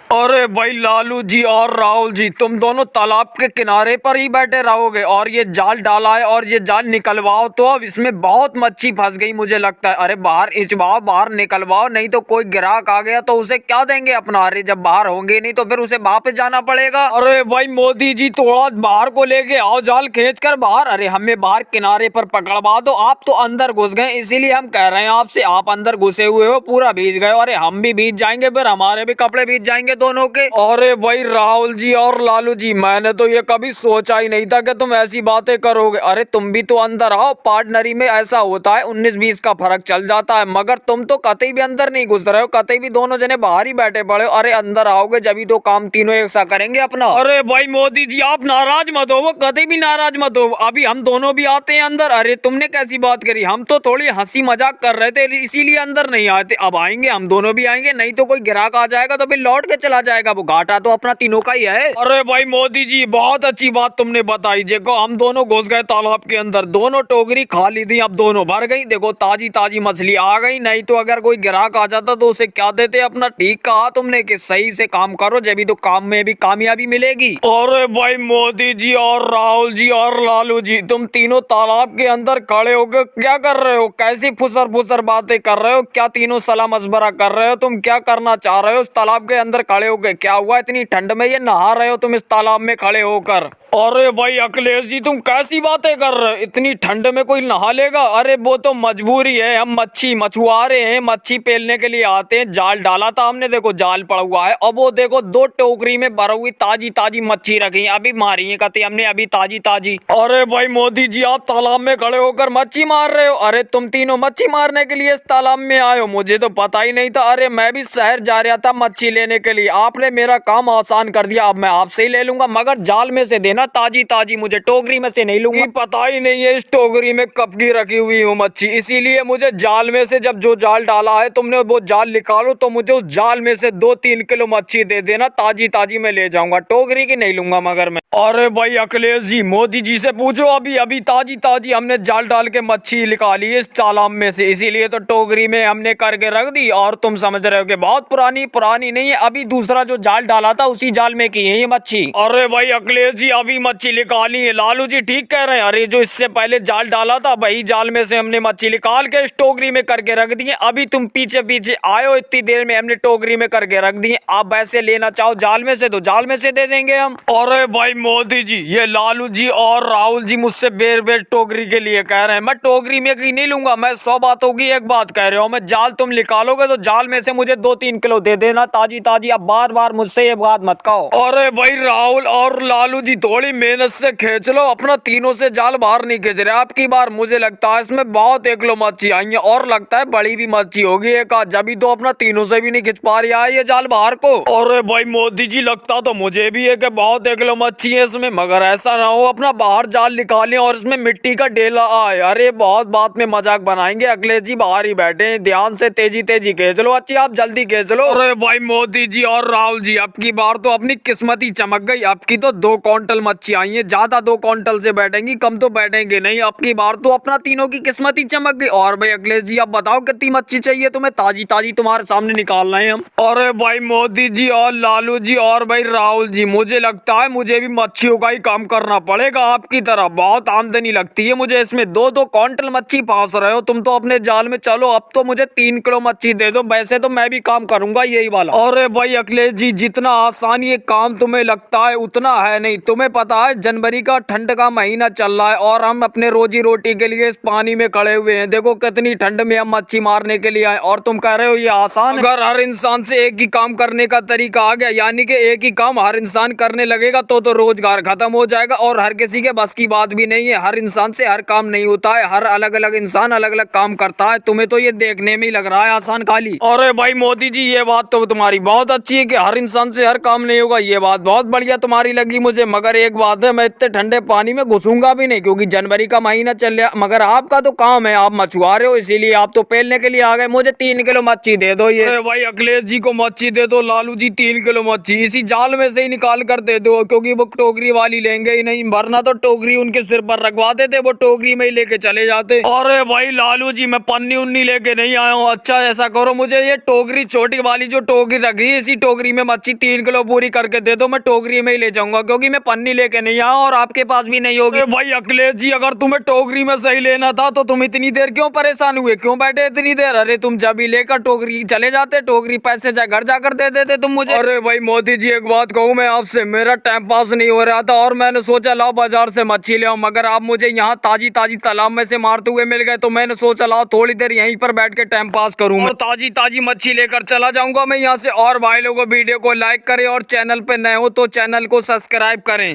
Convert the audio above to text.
अरे भाई लालू जी और राहुल जी, तुम दोनों तालाब के किनारे पर ही बैठे रहोगे और ये जाल डाला है और ये जाल निकलवाओ तो अब इसमें बहुत मच्छी फंस गई मुझे लगता है। अरे बाहर इचवाओ, बाहर निकलवाओ, नहीं तो कोई ग्राहक आ गया तो उसे क्या देंगे अपना। अरे जब बाहर होंगे नहीं तो फिर उसे वापस जाना पड़ेगा। अरे भाई मोदी जी थोड़ा बाहर को लेके आओ, जाल खींच कर बाहर। अरे हमें बाहर किनारे पर पकड़वा दो, आप तो अंदर घुस गए इसीलिए हम कह रहे हैं आपसे। आप अंदर घुसे हुए हो, पूरा भीज गए। अरे हम भी भीज जाएंगे, फिर हमारे भी कपड़े भीज जाएंगे दोनों के। अरे भाई राहुल जी और लालू जी, मैंने तो ये कभी सोचा ही नहीं था कि तुम ऐसी बातें करोगे। अरे तुम भी तो अंदर आओ, पार्टनरी में ऐसा होता है 19-20 का फर्क चल जाता है, मगर तुम तो कतई भी अंदर नहीं घुस रहे हो, कतई भी दोनों जने बाहर ही बैठे पड़े हो। अरे अंदर आओगे जब ही तो काम तीनों एक सा करेंगे अपना। अरे भाई मोदी जी आप नाराज मत हो, वो कतई भी नाराज मत हो, अभी हम दोनों भी आते हैं अंदर। अरे तुमने कैसी बात करी, हम तो थोड़ी हंसी मजाक कर रहे थे इसीलिए अंदर नहीं आते। अब आएंगे, हम दोनों भी आएंगे, नहीं तो कोई ग्राहक आ जाएगा तो फिर लौट के चला जाएगा, वो घाटा तो अपना तीनों का ही है। अरे भाई मोदी जी बहुत अच्छी बात तुमने बताई। देखो हम दोनों घुस गए तालाब के अंदर, दोनों टोकरी खाली थी, अब दोनों भर गई। देखो ताजी ताजी मछली आ गई, नहीं तो अगर कोई ग्राहक आ जाता तो उसे क्या देते अपना। ठीक कहा तुमने कि सही से काम करो जब भी तो काम में भी कामयाबी मिलेगी। अरे भाई मोदी जी और राहुल जी और लालू जी, तुम तीनों तालाब के अंदर खड़े होकर क्या कर रहे हो, कैसी फुसर फुसर बातें कर रहे हो, क्या तीनों सलाह मशवरा कर रहे हो, तुम क्या करना चाह रहे हो उस तालाब के अंदर खड़े होकर। क्या हुआ इतनी ठंड में ये नहा रहे हो तुम इस तालाब में खड़े होकर। अरे भाई अखिलेश जी तुम कैसी बातें कर रहे हो, इतनी ठंड में कोई नहा लेगा। अरे वो तो मजबूरी है, हम मछुआरे हैं, मच्छी पेलने के लिए आते हैं। जाल डाला था हमने, देखो जाल पड़ा हुआ है, अब वो देखो 2 टोकरी में भर हुई ताजी ताजी मच्छी रखी है, अभी मारी है कती हमने, अभी ताजी ताजी। अरे भाई मोदी जी आप तालाब में खड़े होकर मच्छी मार रहे हो। अरे तुम तीनों मच्छी मारने के लिए इस तालाब में आए हो, मुझे तो पता ही नहीं था। अरे मैं भी शहर जा रहा था मच्छी लेने के लिए, आपने मेरा काम आसान कर दिया, अब मैं आपसे ही ले लूंगा, मगर जाल में से देना ताजी ताजी, मुझे टोकरी में से नहीं लूंगा। पता ही नहीं है इस टोकरी में कब की रखी हुई हूँ मच्छी, इसीलिए मुझे जाल में से, जब जो जाल डाला है तुमने वो जाल निकालो तो मुझे उस जाल में से 2-3 किलो मच्छी दे देना, ताजी ताजी मैं ले जाऊंगा, टोकरी की नहीं लूंगा मगर मैं। अरे भाई अखिलेश जी मोदी जी से पूछो, अभी अभी ताजी ताजी हमने जाल डाल के मच्छी निकाली है इस तालाब में से, इसीलिए तो टोकरी में हमने करके रख दी। और तुम समझ रहे हो कि बहुत पुरानी पुरानी नहीं है, अभी दूसरा जो जाल डाला था उसी जाल में की है ये मच्छी। अरे भाई अखिलेश जी अभी मच्छी निकाली है, लालू जी ठीक कह रहे हैं। अरे जो इससे पहले जाल डाला था वही जाल में से हमने मच्छी निकाल के इस टोकरी में करके रख दी है। अभी तुम पीछे पीछे आए हो, इतनी देर में हमने टोकरी में करके रख दी है, आप वैसे लेना चाहो जाल में से तो जाल में से दे देंगे हम। अरे भाई मोदी जी ये लालू जी और राहुल जी मुझसे बेर बेर टोकरी के लिए कह रहे हैं, मैं टोकरी में की नहीं लूंगा, मैं 100 बातों की एक बात कह रहा हूँ, मैं जाल तुम निकालोगे तो जाल में से मुझे 2-3 किलो दे देना ताजी ताजी, अब बार बार मुझसे ये बात मत कहो। अरे भाई राहुल और लालू जी थोड़ी मेहनत से खींच लो अपना, तीनों से जाल बाहर नहीं खींच रहे आपकी बार, मुझे लगता है इसमें बहुत 1 किलो मच्छी आई है और लगता है बड़ी भी मच्छी होगी एक आध, जब तो अपना तीनों से भी नहीं खींच पा रही है ये जाल बाहर को। अरे भाई मोदी जी लगता तो मुझे भी है कि बहुत 1 किलो मच्छी है इसमें, मगर ऐसा ना हो अपना बाहर जाल निकालें और इसमें मिट्टी का ढेला आए। अरे बहुत बात में मजाक बनाएंगे, अखिलेश जी बाहर ही बैठे हैं, ध्यान से तेजी तेजी खींच लो, अच्छी आप जल्दी खींच लो। अरे भाई मोदी जी और राहुल जी अब की बार तो अपनी किस्मत ही चमक गई, आपकी तो 2 क्विंटल मच्छी आई है, ज्यादा 2 क्विंटल से बैठेंगी, कम तो बैठेंगे नहीं, अब की बार तो अपना तीनों की किस्मत ही चमक गई। और भाई अखिलेश जी आप बताओ कितनी मच्छी चाहिए तुम्हें, ताजी ताजी तुम्हारे सामने निकाल रहे हैं हम। अरे भाई मोदी जी और लालू जी और भाई राहुल जी मुझे लगता है मुझे भी मच्छियों का ही काम करना पड़ेगा आपकी तरह, बहुत आमदनी लगती है मुझे इसमें, 2-2 क्विंटल मच्छी फांस रहे हो तुम तो अपने जाल में, चलो अब तो मुझे 3 किलो मच्छी दे दो, वैसे तो मैं भी काम करूंगा यही वाला। अरे भाई अखिलेश जी जितना आसान ये काम तुम्हें लगता है उतना है नहीं, तुम्हें पता है जनवरी का ठंड का महीना चल रहा है और हम अपने रोजी रोटी के लिए इस पानी में खड़े हुए हैं, देखो कितनी ठंड में हम मच्छी मारने के लिए आए और तुम कह रहे हो ये आसान। अगर हर इंसान से एक ही काम करने का तरीका आ गया, यानी कि एक ही काम हर इंसान करने लगेगा तो रोजगार खत्म हो जाएगा और हर किसी के बस की बात भी नहीं है, हर इंसान से हर काम नहीं होता है, हर अलग अलग इंसान अलग अलग काम करता है, तुम्हें तो ये देखने में ही लग रहा है आसान खाली। अरे भाई मोदी जी ये बात तो तुम्हारी बहुत अच्छी है कि हर इंसान से हर काम नहीं होगा, ये बात बहुत बढ़िया तुम्हारी लगी मुझे, मगर एक बात है, मैं इतने ठंडे पानी में घुसूंगा भी नहीं क्योंकि जनवरी का महीना चल रहा। मगर आपका तो काम है, आप मछुआरे हो, इसीलिए आप तो पेलने के लिए आ गए। मुझे 3 किलो मच्छी दे दो। ये भाई अखिलेश जी को मच्छी दे दो, लालू जी 3 किलो मच्छी इसी जाल में से ही निकाल कर दे दो, क्योंकि वो टोकरी वाली लेंगे ही नहीं, वरना तो टोकरी उनके सिर पर रखवा देते, वो टोकरी में ही लेके चले जाते। अरे भाई लालू जी, मैं पन्नी उन्नी लेके नहीं आया हूँ। अच्छा ऐसा करो, मुझे ये टोकरी छोटी वाली जो टोकरी रखी है, इसी टोकरी में मच्छी 3 किलो पूरी करके दे दो। मैं टोकरी में ही ले जाऊंगा क्योंकि मैं पन्नी लेके नहीं आया और आपके पास भी नहीं होगी। भाई अखिलेश जी, अगर तुम्हें टोकरी में सही लेना था तो तुम इतनी देर क्यों परेशान हुए, क्यों बैठे इतनी देर? अरे तुम जब ही लेकर टोकरी चले जाते, टोकरी पैसे घर जाकर दे देते तुम मुझे। अरे भाई मोदी जी, एक बात कहूँ मैं आपसे, मेरा टाइम पास नहीं हो रहा था और मैंने सोचा लाओ बाजार से मच्छी ले आओ, मगर आप मुझे यहाँ ताजी ताजी तालाब में से मारते हुए मिल गए, तो मैंने सोचा लाओ थोड़ी देर यहीं पर बैठ के टाइम पास करूँ और ताजी ताजी मच्छी लेकर चला जाऊंगा मैं यहाँ से। और भाई लोगों, वीडियो को लाइक करें और चैनल पे नए हो तो चैनल को सब्सक्राइब करें।